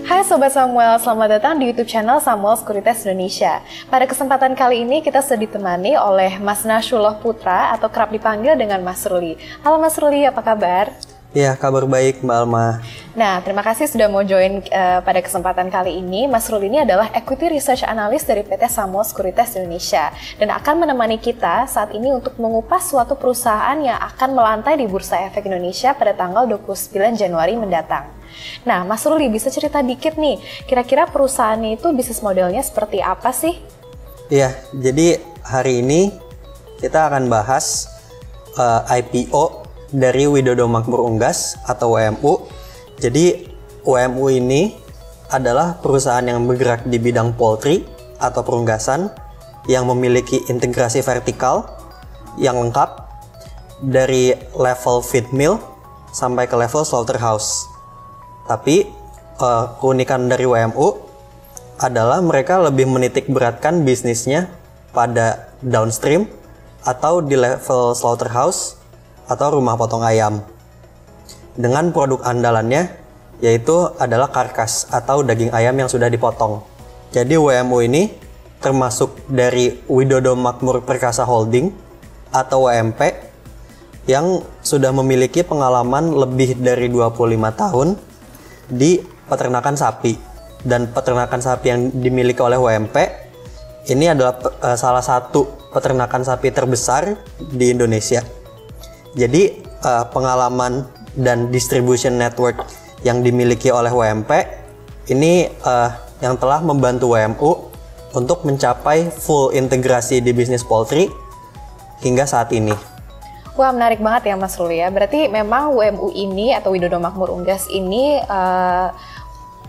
Hai Sobat Samuel, selamat datang di YouTube channel Samuel Sekuritas Indonesia. Pada kesempatan kali ini kita sudah ditemani oleh Mas Nasrullah Putra atau kerap dipanggil dengan Mas Ruli. Halo Mas Ruli, apa kabar? Ya, kabar baik Mbak Alma. Nah, terima kasih sudah mau join pada kesempatan kali ini. Mas Ruli ini adalah Equity Research Analyst dari PT Samuel Sekuritas Indonesia dan akan menemani kita saat ini untuk mengupas suatu perusahaan yang akan melantai di Bursa Efek Indonesia pada tanggal 29 Januari mendatang. Nah, Mas Ruli bisa cerita dikit nih, kira-kira perusahaannya itu bisnis modelnya seperti apa sih? Iya, jadi hari ini kita akan bahas IPO dari Widodo Makmur Unggas atau WMU. Jadi WMU ini adalah perusahaan yang bergerak di bidang poultry atau perunggasan yang memiliki integrasi vertikal yang lengkap dari level feed mill sampai ke level slaughterhouse. Tapi keunikan dari WMU adalah mereka lebih menitik beratkan bisnisnya pada downstream atau di level slaughterhouse atau rumah potong ayam. Dengan produk andalannya yaitu adalah karkas atau daging ayam yang sudah dipotong. Jadi WMU ini termasuk dari Widodo Makmur Perkasa Holding atau WMP yang sudah memiliki pengalaman lebih dari 25 tahun di peternakan sapi, dan peternakan sapi yang dimiliki oleh WMP ini adalah salah satu peternakan sapi terbesar di Indonesia. Jadi pengalaman dan distribution network yang dimiliki oleh WMP ini yang telah membantu WMU untuk mencapai full integrasi di bisnis poultry hingga saat ini. Wah, menarik banget ya Mas Ruli ya. Berarti memang WMU ini atau Widodo Makmur Unggas ini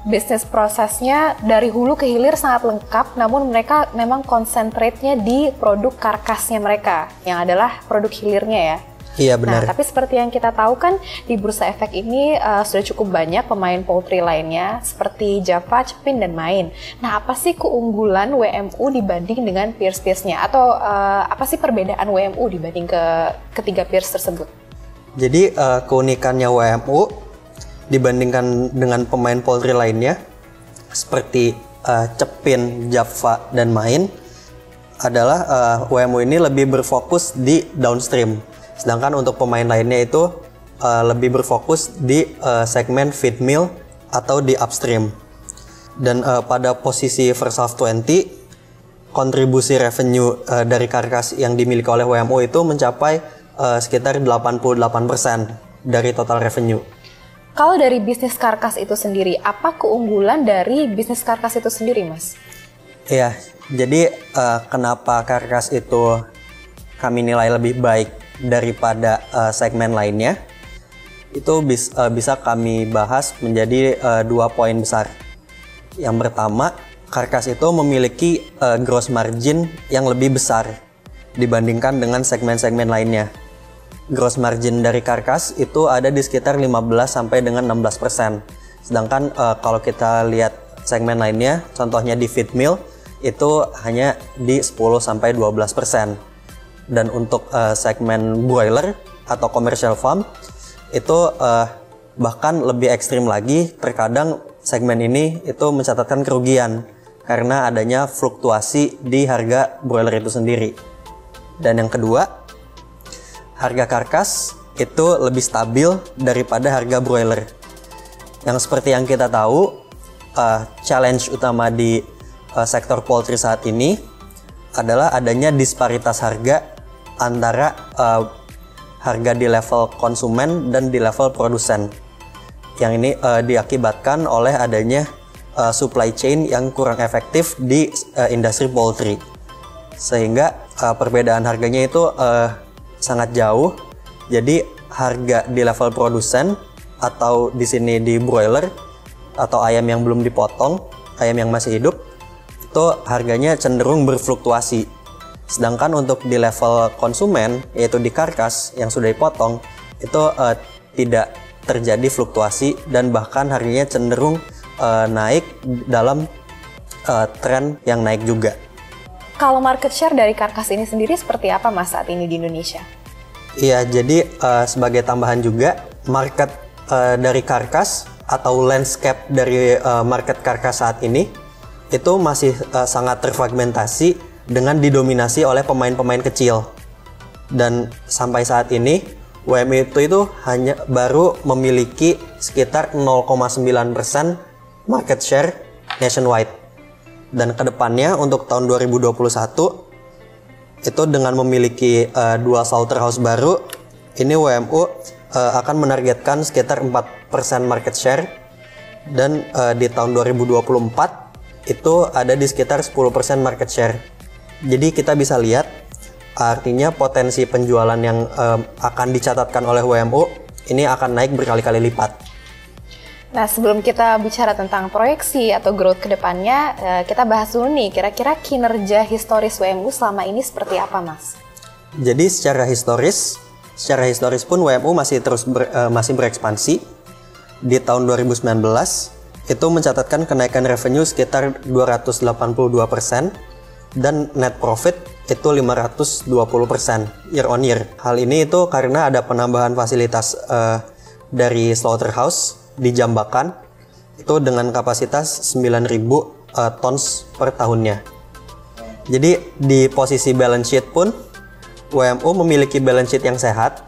bisnis prosesnya dari hulu ke hilir sangat lengkap, namun mereka memang konsentrate-nya di produk karkasnya mereka, yang adalah produk hilirnya ya. Iya benar. Nah, tapi seperti yang kita tahu kan di Bursa Efek ini sudah cukup banyak pemain poultry lainnya seperti Java, Cepin, dan Main. Nah, apa sih keunggulan WMU dibanding dengan peers-peersnya? Atau apa sih perbedaan WMU dibanding ketiga peers tersebut? Jadi keunikannya WMU dibandingkan dengan pemain poultry lainnya seperti Cepin, Java, dan Main adalah WMU ini lebih berfokus di downstream. Sedangkan untuk pemain lainnya itu lebih berfokus di segmen feed mill atau di upstream. Dan pada posisi first half 20, kontribusi revenue dari karkas yang dimiliki oleh WMU itu mencapai sekitar 88% dari total revenue. Kalau dari bisnis karkas itu sendiri, apa keunggulan dari bisnis karkas itu sendiri, Mas? Iya, jadi kenapa karkas itu kami nilai lebih baik daripada segmen lainnya, itu bisa kami bahas menjadi 2 poin besar. Yang pertama, karkas itu memiliki gross margin yang lebih besar dibandingkan dengan segmen-segmen lainnya. Gross margin dari karkas itu ada di sekitar 15 sampai dengan 16%. Sedangkan kalau kita lihat segmen lainnya, contohnya di feed mill itu hanya di 10 sampai 12%. Dan untuk segmen broiler atau commercial farm itu bahkan lebih ekstrim lagi. Terkadang segmen ini itu mencatatkan kerugian karena adanya fluktuasi di harga broiler itu sendiri. Dan yang kedua, harga karkas itu lebih stabil daripada harga broiler. Yang seperti yang kita tahu, challenge utama di sektor poultry saat ini adalah adanya disparitas harga antara harga di level konsumen dan di level produsen. Yang ini diakibatkan oleh adanya supply chain yang kurang efektif di industri poultry. Sehingga perbedaan harganya itu sangat jauh. Jadi harga di level produsen atau di sini di broiler atau ayam yang belum dipotong, ayam yang masih hidup, itu harganya cenderung berfluktuasi. Sedangkan untuk di level konsumen, yaitu di karkas yang sudah dipotong, itu tidak terjadi fluktuasi dan bahkan harganya cenderung naik dalam tren yang naik juga. Kalau market share dari karkas ini sendiri seperti apa Mas saat ini di Indonesia? Iya, jadi sebagai tambahan juga, market dari karkas atau landscape dari market Karkas saat ini itu masih sangat terfragmentasi dengan didominasi oleh pemain-pemain kecil. Dan sampai saat ini WMU itu hanya baru memiliki sekitar 0,9% market share nationwide. Dan kedepannya untuk tahun 2021 itu dengan memiliki 2 slaughterhouse baru, ini WMU akan menargetkan sekitar 4% market share, dan di tahun 2024 itu ada di sekitar 10% market share. Jadi kita bisa lihat artinya potensi penjualan yang akan dicatatkan oleh WMU ini akan naik berkali-kali lipat. Nah, sebelum kita bicara tentang proyeksi atau growth ke depannya, kita bahas dulu nih, kira-kira kinerja historis WMU selama ini seperti apa, Mas? Jadi secara historis pun WMU masih masih berekspansi. Di tahun 2019 itu mencatatkan kenaikan revenue sekitar 282% dan net profit itu 520% year on year. Hal ini itu karena ada penambahan fasilitas dari slaughterhouse di Jambakan itu dengan kapasitas 9.000 tons per tahunnya. Jadi di posisi balance sheet pun WMU memiliki balance sheet yang sehat,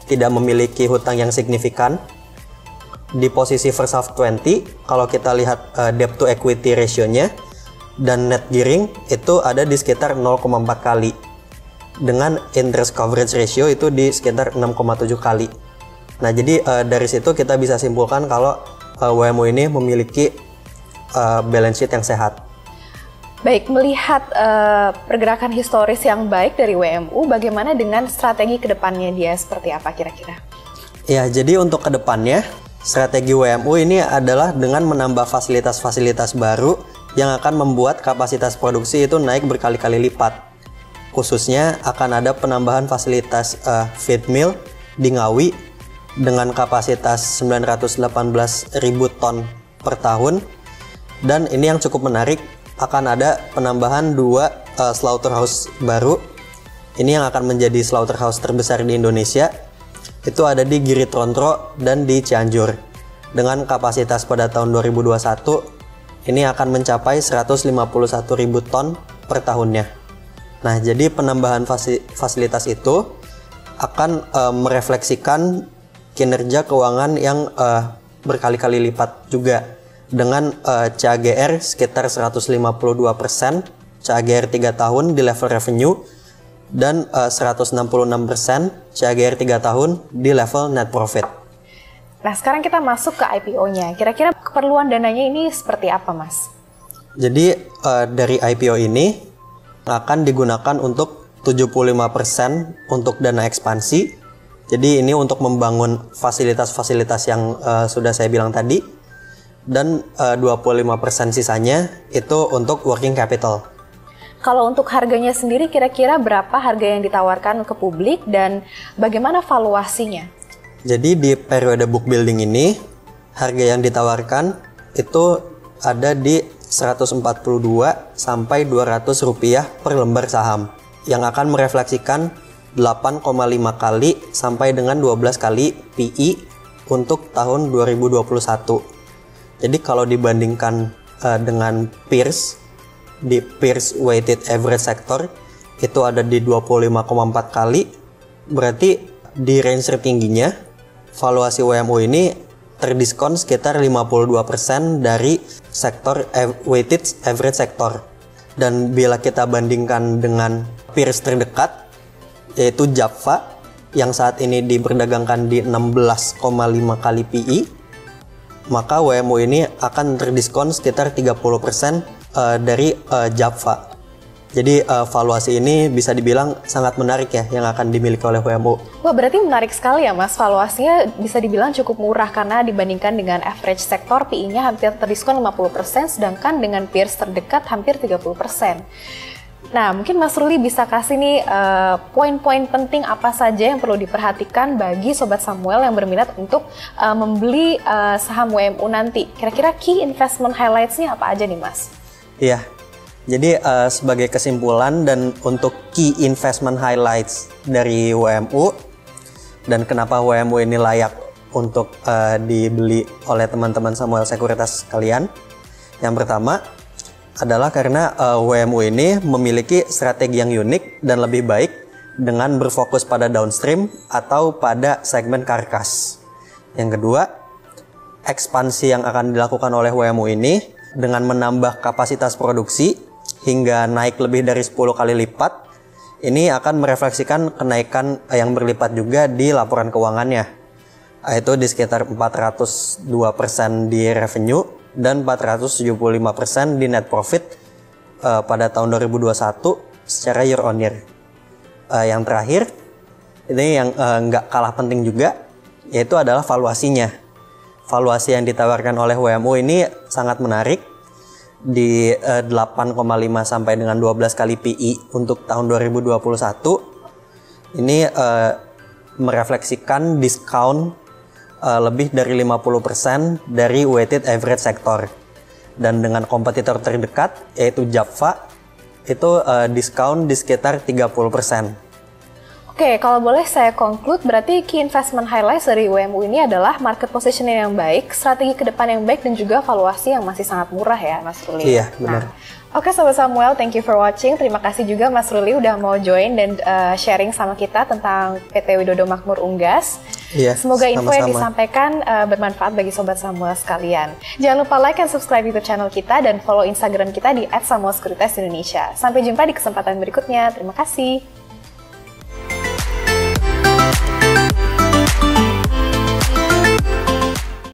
tidak memiliki hutang yang signifikan. Di posisi first half 20, kalau kita lihat debt to equity ratio-nya dan net gearing itu ada di sekitar 0,4 kali. Dengan interest coverage ratio itu di sekitar 6,7 kali. Nah, jadi dari situ kita bisa simpulkan kalau WMU ini memiliki balance sheet yang sehat. Baik, melihat pergerakan historis yang baik dari WMU, bagaimana dengan strategi kedepannya dia seperti apa kira-kira? Ya, jadi untuk kedepannya, strategi WMU ini adalah dengan menambah fasilitas-fasilitas baru yang akan membuat kapasitas produksi itu naik berkali-kali lipat. Khususnya akan ada penambahan fasilitas feed mill di Ngawi dengan kapasitas 918.000 ton per tahun, dan ini yang cukup menarik, akan ada penambahan 2 slaughterhouse baru. Ini yang akan menjadi slaughterhouse terbesar di Indonesia, itu ada di Giri Trondro dan di Cianjur dengan kapasitas pada tahun 2021 ini akan mencapai 151.000 ton per tahunnya. Nah, jadi penambahan fasilitas itu akan merefleksikan kinerja keuangan yang berkali-kali lipat juga dengan CAGR sekitar 152%, CAGR 3 tahun di level revenue, dan 166% CAGR 3 tahun di level net profit. Nah, sekarang kita masuk ke IPO-nya. Kira-kira keperluan dananya ini seperti apa, Mas? Jadi dari IPO ini akan digunakan untuk 75% untuk dana ekspansi. Jadi ini untuk membangun fasilitas-fasilitas yang sudah saya bilang tadi, dan 25% sisanya itu untuk working capital. Kalau untuk harganya sendiri kira-kira berapa harga yang ditawarkan ke publik dan bagaimana valuasinya? Jadi di periode book building ini harga yang ditawarkan itu ada di 142 sampai 200 rupiah per lembar saham yang akan merefleksikan 8,5 kali sampai dengan 12 kali PE untuk tahun 2021. Jadi kalau dibandingkan dengan peers, di peers weighted average sector itu ada di 25,4 kali, berarti di range tertingginya valuasi WMU ini terdiskon sekitar 52% dari sektor weighted average sector. Dan bila kita bandingkan dengan peers terdekat yaitu Japfa yang saat ini diperdagangkan di 16,5 kali PE, maka WMU ini akan terdiskon sekitar 30% dari Japfa. Jadi valuasi ini bisa dibilang sangat menarik ya yang akan dimiliki oleh WMU. Wah, berarti menarik sekali ya, Mas. Valuasinya bisa dibilang cukup murah karena dibandingkan dengan average sektor PE-nya hampir terdiskon 50%, sedangkan dengan peers terdekat hampir 30%. Nah, mungkin Mas Ruli bisa kasih nih poin-poin penting apa saja yang perlu diperhatikan bagi Sobat Samuel yang berminat untuk membeli saham WMU nanti. Kira-kira key investment highlights-nya apa aja nih, Mas? Iya, jadi sebagai kesimpulan dan untuk key investment highlights dari WMU dan kenapa WMU ini layak untuk dibeli oleh teman-teman Samuel Sekuritas kalian. Yang pertama adalah karena WMU ini memiliki strategi yang unik dan lebih baik dengan berfokus pada downstream atau pada segmen karkas. Yang kedua, ekspansi yang akan dilakukan oleh WMU ini dengan menambah kapasitas produksi hingga naik lebih dari 10 kali lipat, ini akan merefleksikan kenaikan yang berlipat juga di laporan keuangannya, yaitu di sekitar 402% di revenue dan 475% di net profit pada tahun 2021 secara year on year. Yang terakhir, ini yang nggak kalah penting juga, yaitu adalah valuasinya. Valuasi yang ditawarkan oleh WMU ini sangat menarik, di 8,5 sampai dengan 12 kali PI untuk tahun 2021. Ini merefleksikan diskon lebih dari 50% dari weighted average sektor. Dan dengan kompetitor terdekat yaitu Java itu diskon di sekitar 30%. Oke, kalau boleh saya conclude, berarti key investment highlights dari WMU ini adalah market positioning yang baik, strategi ke depan yang baik, dan juga valuasi yang masih sangat murah ya, Mas Ruli. Iya, benar. Oke, Sobat Samuel, thank you for watching. Terima kasih juga Mas Ruli udah mau join dan sharing sama kita tentang PT Widodo Makmur Unggas. Iya, semoga info sama-sama yang disampaikan bermanfaat bagi Sobat Samuel sekalian. Jangan lupa like dan subscribe YouTube channel kita dan follow Instagram kita di @samuelsekuritas Indonesia. Sampai jumpa di kesempatan berikutnya. Terima kasih.